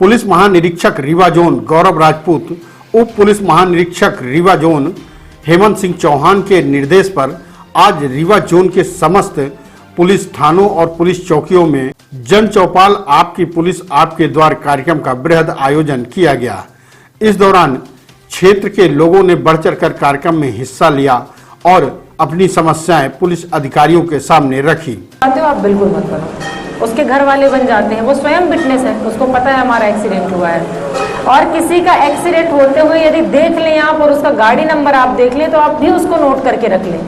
Police महानिरीक्षक Rewa zone गौरव राजपूत, उप police महानिरीक्षक रीवा जोन हेमंत सिंह चौहान के निर्देश पर आज रीवा जोन के समस्त पुलिस थानों और पुलिस चौकियों में जन चौपाल आपकी पुलिस आपके द्वार कार्यक्रम का बृहद आयोजन किया गया। इस दौरान क्षेत्र के लोगों ने बढ़ चढ़कर कार्यक्रम में हिस्सा लिया और अपनी समस्याएं पुलिस अधिकारियों के सामने रखी। आप बिल्कुल मत करो, उसके घर वाले बन जाते हैं, वो स्वयं विटनेस है, उसको पता है हमारा एक्सीडेंट हुआ है। और किसी का एक्सीडेंट होते हुए यदि देख लें आप और उसका गाड़ी नंबर आप देख लें तो आप भी उसको नोट करके रख लें।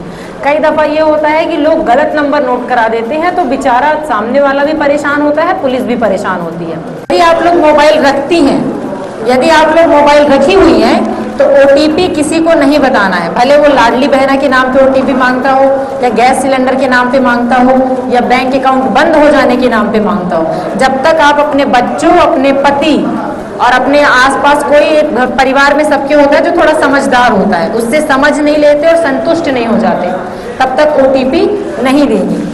कई दफ़ा ये होता है कि लोग गलत नंबर नोट करा देते हैं तो बेचारा सामने वाला भी परेशान होता है, पुलिस भी परेशान होती है। यदि आप लोग मोबाइल रखती हैं, यदि आप लोग मोबाइल रखी हुई हैं तो OTP किसी को नहीं बताना है, भले वो लाडली बहना के नाम पे OTP मांगता हो या गैस सिलेंडर के नाम पे मांगता हो या बैंक अकाउंट बंद हो जाने के नाम पे मांगता हो। जब तक आप अपने बच्चों, अपने पति और अपने आसपास कोई परिवार में सबके होता है जो थोड़ा समझदार होता है, उससे समझ नहीं लेते और संतुष्ट नहीं हो जाते, तब तक OTP नहीं देंगे।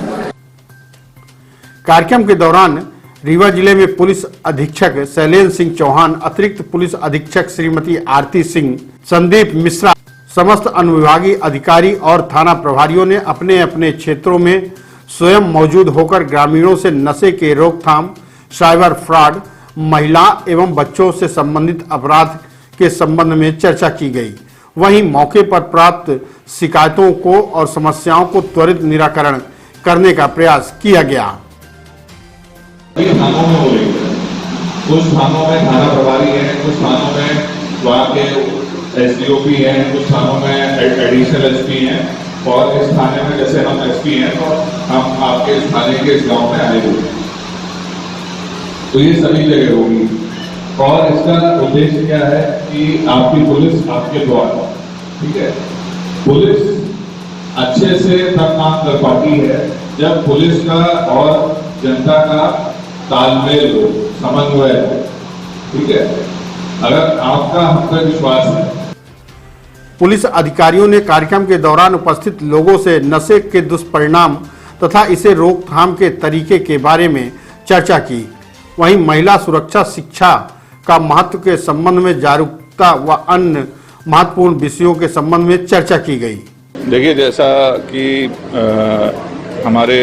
कार्यक्रम के दौरान रीवा जिले में पुलिस अधीक्षक शैलेंद्र सिंह चौहान, अतिरिक्त पुलिस अधीक्षक श्रीमती आरती सिंह, संदीप मिश्रा, समस्त अनुविभागीय अधिकारी और थाना प्रभारियों ने अपने अपने क्षेत्रों में स्वयं मौजूद होकर ग्रामीणों से नशे के रोकथाम, साइबर फ्रॉड, महिला एवं बच्चों से संबंधित अपराध के संबंध में चर्चा की गई। वहीं मौके पर प्राप्त शिकायतों को और समस्याओं को त्वरित निराकरण करने का प्रयास किया गया। थानों में हो रही है, कुछ थानों में थाना प्रभारी है, कुछ थानों में वहाँ के SDOP हैं, कुछ थानों में एडिशनल SP हैं और इस थाने में जैसे हम SP हैं तो हम आपके इस थाने के इस गांव में आए हुए, तो ये सभी जगह होगी। और इसका उद्देश्य क्या है कि आपकी पुलिस आपके द्वार, ठीक है। पुलिस अच्छे से तब काम कर पाती है जब पुलिस का और जनता का तालमेल हो, समन्वय हो, ठीक है। अगर आपका हम पर विश्वास है। पुलिस अधिकारियों ने कार्यक्रम के दौरान उपस्थित लोगों से नशे के दुष्परिणाम तथा इसे रोकथाम के तरीके के बारे में चर्चा की। वहीं महिला सुरक्षा शिक्षा का महत्व के संबंध में जागरूकता व अन्य महत्वपूर्ण विषयों के संबंध में चर्चा की गई। देखिए, जैसा कि हमारे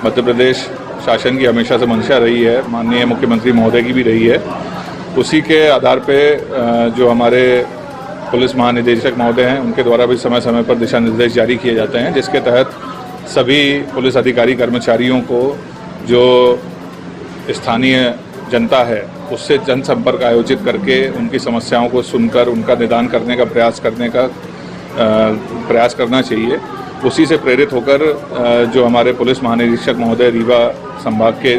मध्य प्रदेश शासन की हमेशा से मंशा रही है, माननीय मुख्यमंत्री महोदय की भी रही है, उसी के आधार पे जो हमारे पुलिस महानिदेशक महोदय हैं उनके द्वारा भी समय समय पर दिशा निर्देश जारी किए जाते हैं, जिसके तहत सभी पुलिस अधिकारी कर्मचारियों को जो स्थानीय जनता है उससे जनसंपर्क आयोजित करके उनकी समस्याओं को सुनकर उनका निदान करने का प्रयास करना चाहिए। उसी से प्रेरित होकर जो हमारे पुलिस महानिरीक्षक महोदय रीवा संभाग के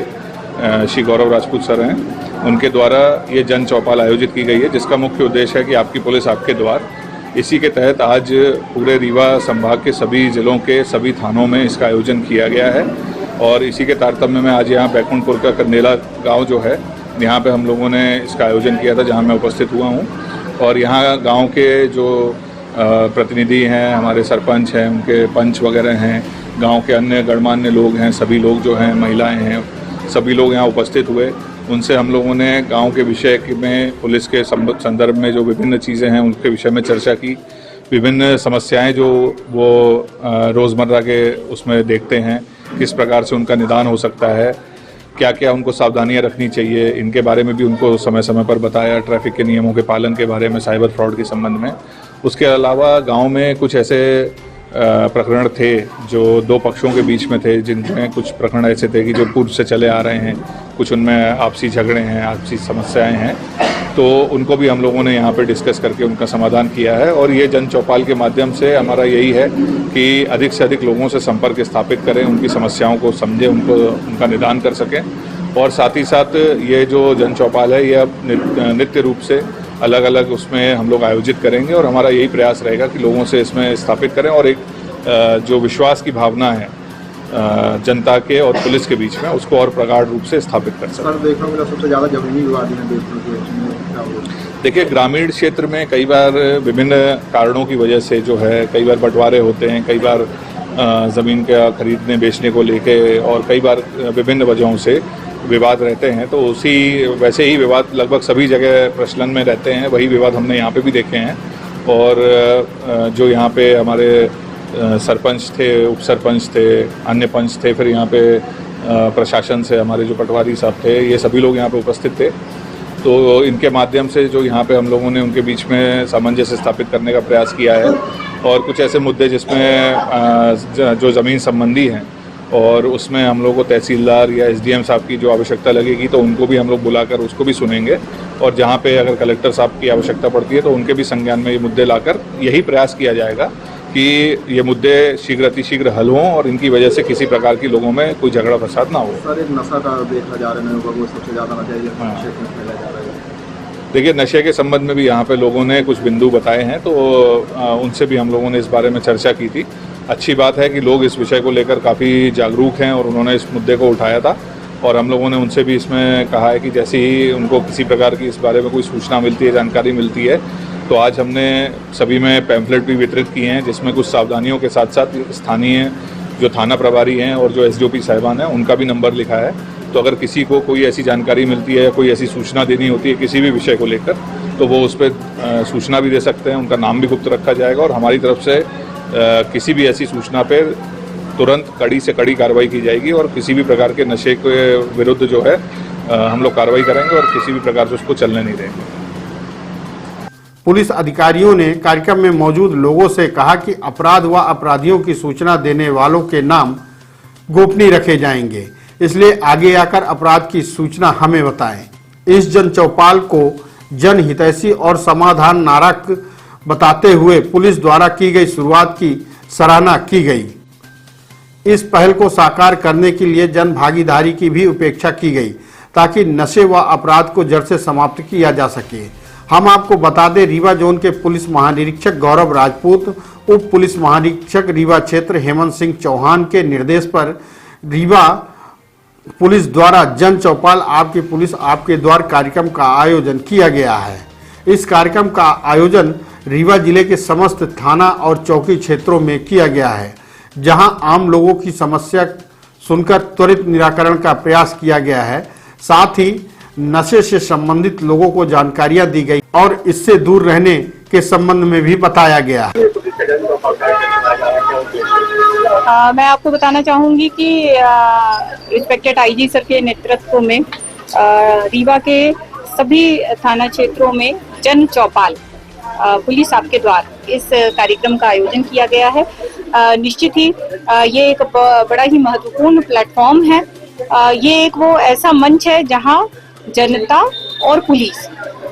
श्री गौरव राजपूत सर हैं, उनके द्वारा ये जन चौपाल आयोजित की गई है, जिसका मुख्य उद्देश्य है कि आपकी पुलिस आपके द्वार। इसी के तहत आज पूरे रीवा संभाग के सभी जिलों के सभी थानों में इसका आयोजन किया गया है। और इसी के तारतम्य में आज यहाँ बैकुंठपुर का कंडेला गाँव जो है, यहाँ पे हम लोगों ने इसका आयोजन किया था, जहाँ मैं उपस्थित हुआ हूँ। और यहाँ गाँव के जो प्रतिनिधि हैं, हमारे सरपंच हैं, उनके पंच वगैरह हैं, गांव के अन्य गणमान्य लोग हैं, सभी लोग जो हैं, महिलाएं हैं, सभी लोग यहाँ उपस्थित हुए। उनसे हम लोगों ने गांव के विषय में, पुलिस के संदर्भ में जो विभिन्न चीज़ें हैं उनके विषय में चर्चा की। विभिन्न समस्याएं जो वो रोज़मर्रा के उसमें देखते हैं, किस प्रकार से उनका निदान हो सकता है, क्या क्या उनको सावधानियां रखनी चाहिए, इनके बारे में भी उनको समय समय पर बताया। ट्रैफिक के नियमों के पालन के बारे में, साइबर फ्रॉड के संबंध में। उसके अलावा गांव में कुछ ऐसे प्रकरण थे जो दो पक्षों के बीच में थे, जिनमें कुछ प्रकरण ऐसे थे कि जो पूर्व से चले आ रहे हैं, कुछ उनमें आपसी झगड़े हैं, आपसी समस्याएं हैं, तो उनको भी हम लोगों ने यहाँ पे डिस्कस करके उनका समाधान किया है। और ये जन चौपाल के माध्यम से हमारा यही है कि अधिक से अधिक लोगों से संपर्क स्थापित करें, उनकी समस्याओं को समझें, उनका निदान कर सकें। और साथ ही साथ ये जो जन चौपाल है, ये अब नित्य रूप से अलग अलग उसमें हम लोग आयोजित करेंगे और हमारा यही प्रयास रहेगा कि लोगों से इसमें स्थापित करें और एक जो विश्वास की भावना है जनता के और पुलिस के बीच में, उसको और प्रगाढ़ रूप से स्थापित कर सकें। सर, देखने में सबसे ज़्यादा जमीनी विवाद है। देखिए, ग्रामीण क्षेत्र में कई बार विभिन्न कारणों की वजह से जो है, कई बार बंटवारे होते हैं, कई बार ज़मीन का खरीदने बेचने को लेके, और कई बार विभिन्न वजहों से विवाद रहते हैं, तो उसी वैसे ही विवाद लगभग सभी जगह प्रचलन में रहते हैं। वही विवाद हमने यहाँ पे भी देखे हैं। और जो यहाँ पे हमारे सरपंच थे, उप सरपंच थे, अन्य पंच थे, फिर यहाँ पे प्रशासन से हमारे जो पटवारी साहब थे, ये सभी लोग यहाँ पे उपस्थित थे। तो इनके माध्यम से जो यहाँ पे हम लोगों ने उनके बीच में सामंजस्य स्थापित करने का प्रयास किया है। और कुछ ऐसे मुद्दे जिसमें जो ज़मीन संबंधी हैं और उसमें हम लोग को तहसीलदार या एसडीएम साहब की जो आवश्यकता लगेगी तो उनको भी हम लोग बुलाकर उसको भी सुनेंगे। और जहाँ पे अगर कलेक्टर साहब की आवश्यकता पड़ती है तो उनके भी संज्ञान में ये मुद्दे लाकर यही प्रयास किया जाएगा कि ये मुद्दे शीघ्र अतिशीघ्र हल हों और इनकी वजह से किसी प्रकार की लोगों में कोई झगड़ा फसाद ना हो। सर, एक नशा का देखा जा रहा है, वो सबसे ज़्यादा नशे में फैला जा रहा है। देखिए, नशे के संबंध में भी यहाँ पे लोगों ने कुछ बिंदु बताए हैं, तो उनसे भी हम लोगों ने इस बारे में चर्चा की थी। अच्छी बात है कि लोग इस विषय को लेकर काफ़ी जागरूक हैं और उन्होंने इस मुद्दे को उठाया था। और हम लोगों ने उनसे भी इसमें कहा है कि जैसे ही उनको किसी प्रकार की इस बारे में कोई सूचना मिलती है, जानकारी मिलती है, तो आज हमने सभी में पैम्फलेट भी वितरित किए हैं जिसमें कुछ सावधानियों के साथ साथ स्थानीय जो थाना प्रभारी हैं और जो एसडीओपी साहिबान हैं उनका भी नंबर लिखा है। तो अगर किसी को कोई ऐसी जानकारी मिलती है या कोई ऐसी सूचना देनी होती है किसी भी विषय को लेकर, तो वो उस पर सूचना भी दे सकते हैं। उनका नाम भी गुप्त रखा जाएगा और हमारी तरफ से किसी भी ऐसी सूचना पर तुरंत कड़ी से कड़ी कार्रवाई की जाएगी और किसी भी प्रकार के नशे के विरुद्ध जो है हम लोग कार्रवाई करेंगे और किसी भी प्रकार से उसको चलने नहीं देंगे। पुलिस अधिकारियों ने कार्यक्रम में मौजूद लोगों से कहा कि अपराध व अपराधियों की सूचना देने वालों के नाम गोपनीय रखे जाएंगे, इसलिए आगे आकर अपराध की सूचना हमें बताएं। इस जन चौपाल को जन हितैषी और समाधान नारक बताते हुए पुलिस द्वारा की गई शुरुआत की सराहना की गई। इस पहल को साकार करने के लिए जन भागीदारी की भी उपेक्षा की गई ताकि नशे व अपराध को जड़ से समाप्त किया जा सके। हम आपको बता दें, रीवा जोन के पुलिस महानिरीक्षक गौरव राजपूत, उप पुलिस महानिरीक्षक रीवा क्षेत्र हेमंत सिंह चौहान के निर्देश पर रीवा पुलिस द्वारा जन चौपाल आपकी पुलिस आपके द्वार कार्यक्रम का आयोजन किया गया है। इस कार्यक्रम का आयोजन रीवा जिले के समस्त थाना और चौकी क्षेत्रों में किया गया है, जहां आम लोगों की समस्या सुनकर त्वरित निराकरण का प्रयास किया गया है। साथ ही नशे से संबंधित लोगों को जानकारियां दी गई और इससे दूर रहने के संबंध में भी बताया गया है। मैं आपको बताना चाहूंगी कि इंस्पेक्टर आईजी सर के नेतृत्व में रीवा के सभी थाना क्षेत्रों में जन चौपाल पुलिस आपके द्वार इस कार्यक्रम का आयोजन किया गया है। निश्चित ही ये एक बड़ा ही महत्वपूर्ण प्लेटफॉर्म है। ये एक वो ऐसा मंच है जहां जनता और पुलिस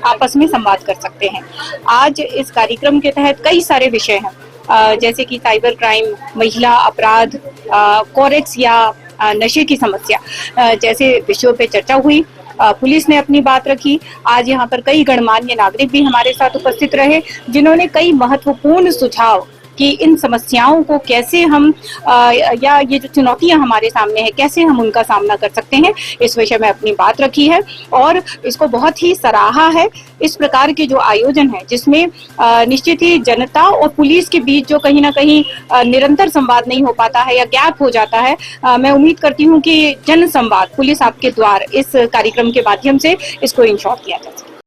आपस में संवाद कर सकते हैं। आज इस कार्यक्रम के तहत कई सारे विषय हैं, जैसे कि साइबर क्राइम, महिला अपराध, कोरेक्स या नशे की समस्या जैसे विषयों पे चर्चा हुई। पुलिस ने अपनी बात रखी। आज यहाँ पर कई गणमान्य नागरिक भी हमारे साथ उपस्थित रहे जिन्होंने कई महत्वपूर्ण सुझाव कि इन समस्याओं को कैसे हम या ये जो चुनौतियां हमारे सामने है कैसे हम उनका सामना कर सकते हैं, इस विषय में अपनी बात रखी है और इसको बहुत ही सराहा है। इस प्रकार के जो आयोजन है जिसमें निश्चित ही जनता और पुलिस के बीच जो कहीं ना कहीं निरंतर संवाद नहीं हो पाता है या गैप हो जाता है, मैं उम्मीद करती हूँ कि जन संवाद पुलिस आपके द्वार इस कार्यक्रम के माध्यम से इसको इंश्योर किया जा सकता है।